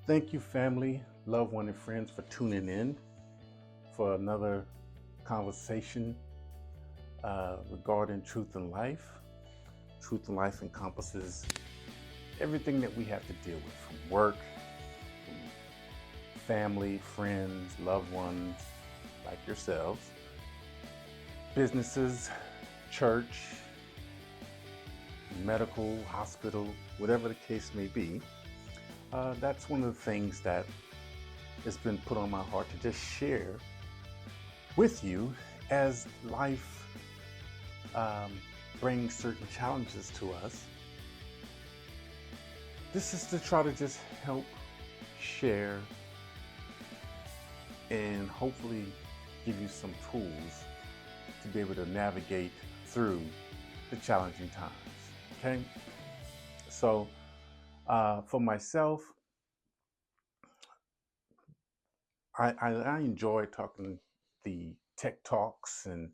Thank you, family, loved one, and friends, for tuning in for another conversation regarding truth and life. Truth and life encompasses everything that we have to deal with, from work, from family, friends, loved ones like yourselves, businesses, church, medical, hospital, whatever the case may be. That's one of the things that has been put on my heart to just share with you as life um, brings certain challenges to us. This is to try to just help share and hopefully give you some tools to be able to navigate through the challenging times. Okay, so for myself, I enjoy talking the tech talks and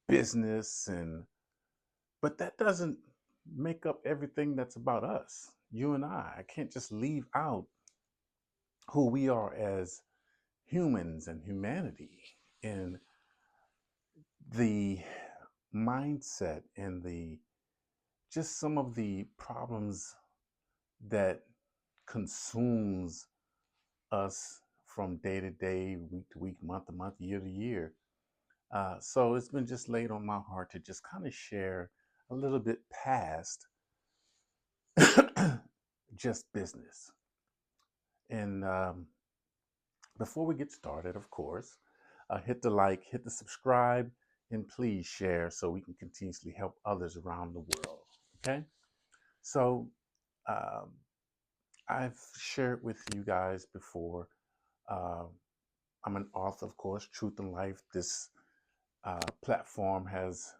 business, and but that doesn't make up everything that's about us, you and I can't just leave out who we are as humans and humanity, and the mindset and the just some of the problems that consumes us from day to day, week to week, month to month, year to year. So it's been just laid on my heart to just kind of share a little bit past just business. And before we get started, of course, hit the like, hit the subscribe, and please share so we can continuously help others around the world. Okay? So, um, I've shared with you guys before. Uh, I'm an author, of course, Truth and Life. This platform has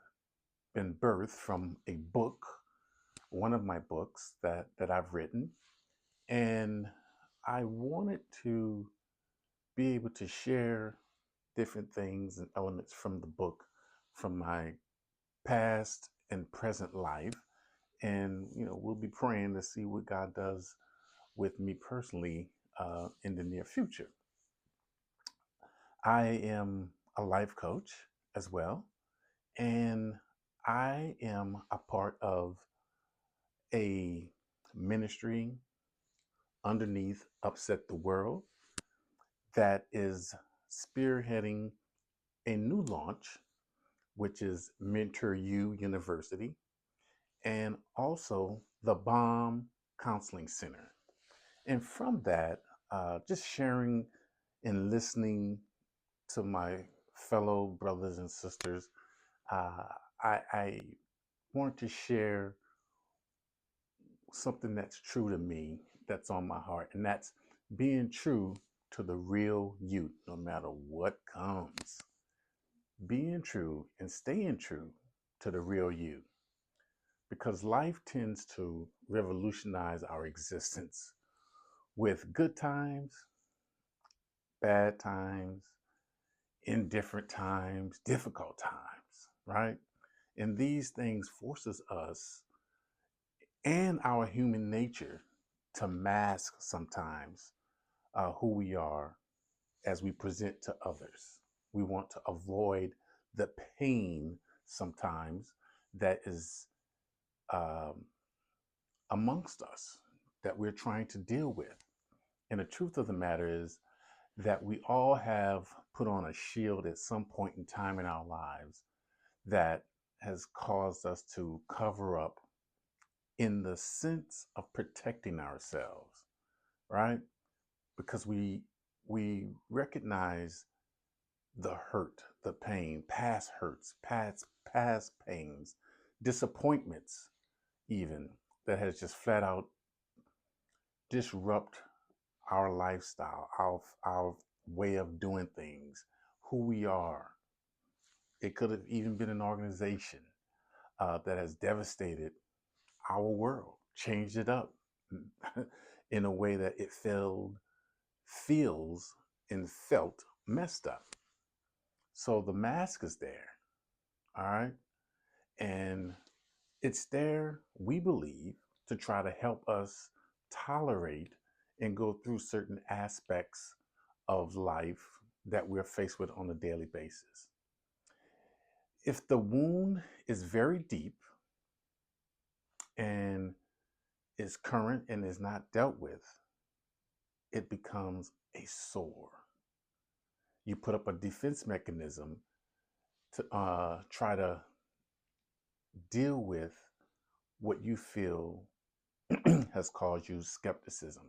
been birthed from a book, one of my books that I've written. And I wanted to be able to share different things and elements from the book, from my past and present life. And, we'll be praying to see what God does with me personally in the near future. I am a life coach as well, and I am a part of a ministry underneath Upset the World that is spearheading a new launch, which is Mentor You University, and also the Bomb Counseling Center. And from that, just sharing and listening to my fellow brothers and sisters, uh, I want to share something that's true to me, that's on my heart, and that's being true to the real you, no matter what comes. Being true and staying true to the real you, because life tends to revolutionize our existence with good times, bad times, indifferent times, difficult times, right? And these things forces us and our human nature to mask sometimes who we are as we present to others. We want to avoid the pain sometimes that is um, amongst us, that we're trying to deal with. And the truth of the matter is that we all have put on a shield at some point in time in our lives that has caused us to cover up in the sense of protecting ourselves, right? Because we recognize the hurt, the pain, past hurts, past pains, disappointments, even that has just flat out disrupt our lifestyle, our way of doing things, who we are. It could have even been an organization that has devastated our world, changed it up in a way that it feels and felt messed up. So the mask is there, all right? And it's there, we believe, to try to help us tolerate and go through certain aspects of life that we're faced with on a daily basis. If the wound is very deep and is current and is not dealt with, it becomes a sore. You put up a defense mechanism to try to deal with what you feel has caused you skepticism.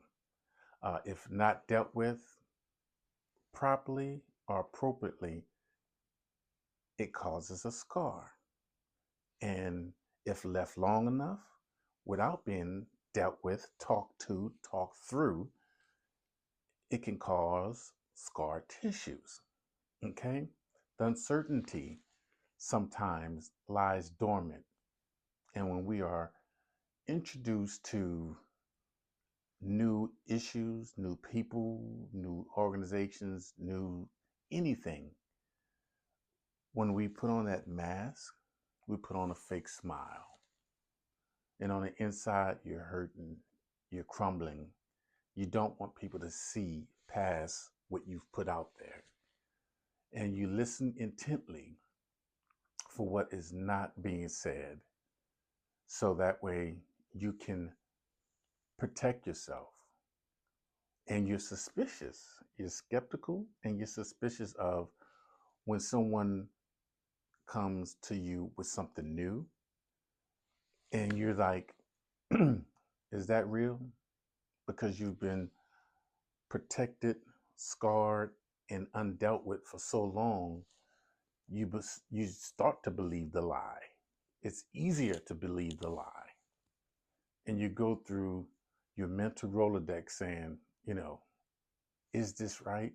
If not dealt with properly or appropriately, it causes a scar. And if left long enough without being dealt with, talked to, talked through, it can cause scar tissues. Okay? The uncertainty sometimes lies dormant. And when we are introduced to new issues, new people, new organizations, new anything, when we put on that mask, we put on a fake smile. And on the inside, you're hurting, you're crumbling. You don't want people to see past what you've put out there. And you listen intently for what is not being said. So that way you can protect yourself. And you're suspicious, you're skeptical, and you're suspicious of when someone comes to you with something new and you're like, is that real? Because you've been protected, scarred, and undealt with for so long, you start to believe the lie. It's easier to believe the lie. And you go through your mental Rolodex saying, is this right?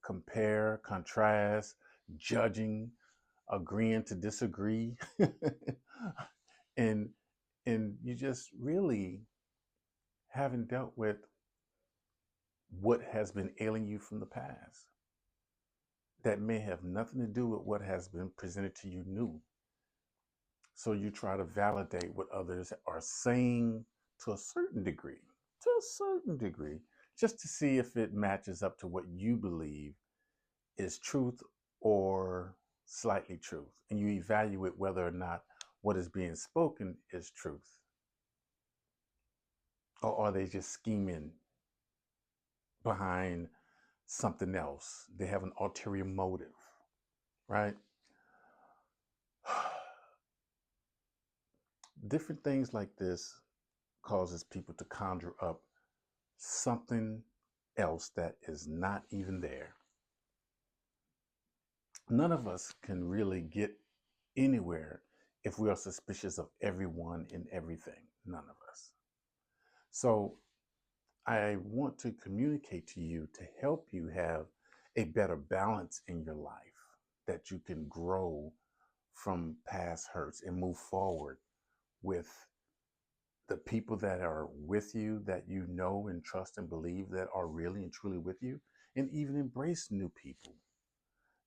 Compare, contrast, judging, agreeing to disagree. and you just really haven't dealt with what has been ailing you from the past that may have nothing to do with what has been presented to you new. So you try to validate what others are saying to a certain degree, just to see if it matches up to what you believe is truth or slightly truth. And you evaluate whether or not what is being spoken is truth. Or are they just scheming behind something else? They have an ulterior motive, right? Different things like this causes people to conjure up something else that is not even there. None of us can really get anywhere if we are suspicious of everyone and everything. None of us. So I want to communicate to you to help you have a better balance in your life, that you can grow from past hurts and move forward with the people that are with you, that you know and trust and believe that are really and truly with you, and even embrace new people.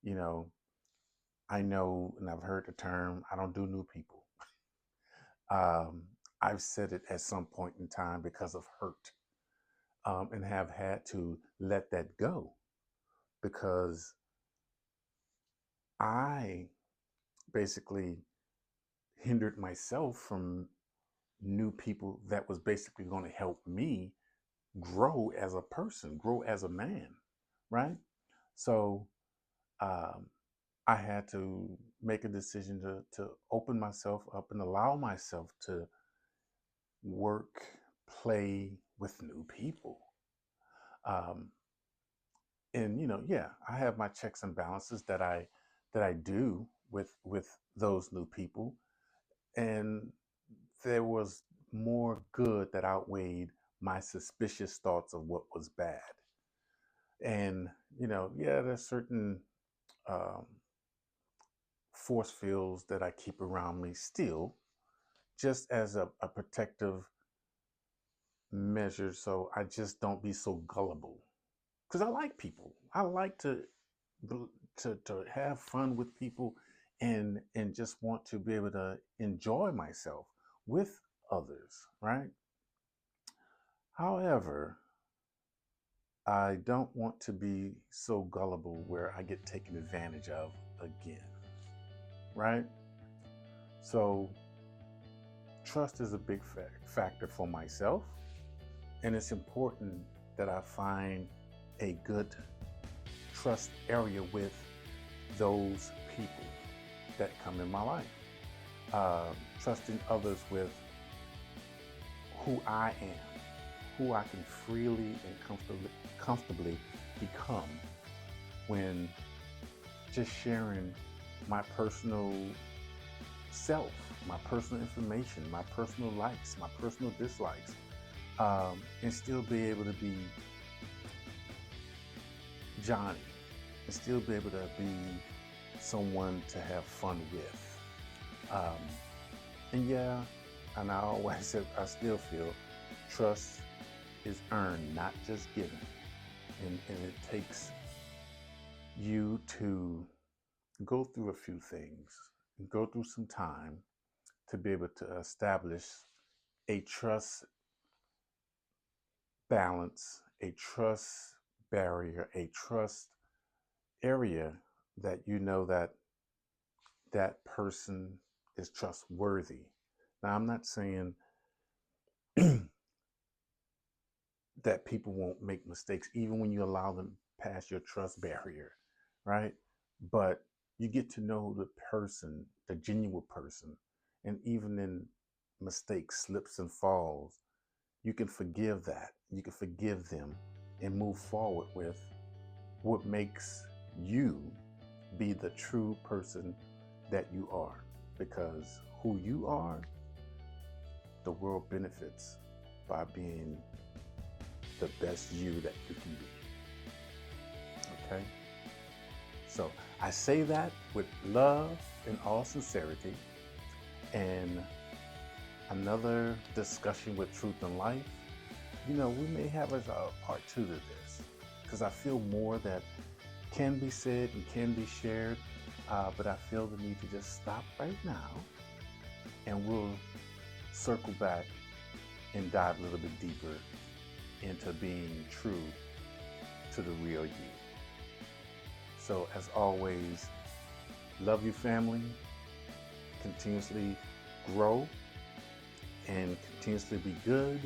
You know, I know, and I've heard the term, I don't do new people. Um, I've said it at some point in time because of hurt, and have had to let that go because I basically hindered myself from new people that was basically going to help me grow as a person, grow as a man, right? So um, I had to make a decision to open myself up and allow myself to work, play with new people. Um, and yeah, I have my checks and balances that I do with those new people, and there was more good that outweighed my suspicious thoughts of what was bad. And yeah, there's certain um, force fields that I keep around me still, just as a protective measure, so I just don't be so gullible. Because I like people. I like to have fun with people, and just want to be able to enjoy myself with others, right? However, I don't want to be so gullible where I get taken advantage of again, right? So, trust is a big factor for myself, and it's important that I find a good trust area with those people that come in my life. Trusting others with who I am, who I can freely and comfortably become when just sharing my personal self, my personal information, my personal likes, my personal dislikes, and still be able to be Johnnie, and still be able to be someone to have fun with. Um, and yeah, and I always said, I still feel trust is earned, not just given. And it takes you to go through a few things, go through some time to be able to establish a trust balance, a trust barrier, a trust area that you know that that person is trustworthy. Now, I'm not saying that people won't make mistakes even when you allow them past your trust barrier, right? But you get to know the person, the genuine person, and even in mistakes, slips and falls, you can forgive that. You can forgive them and move forward with what makes you be the true person that you are. Because who you are, the world benefits by being the best you that you can be. Okay? So I say that with love and all sincerity. And another discussion with Truth and Life, we may have as a part 2 to this, because I feel more that can be said and can be shared, but I feel the need to just stop right now, and we'll circle back and dive a little bit deeper into being true to the real you. So as always, love you, family. Continuously grow and continuously be good,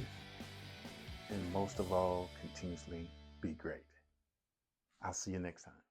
and most of all, continuously be great. I'll see you next time.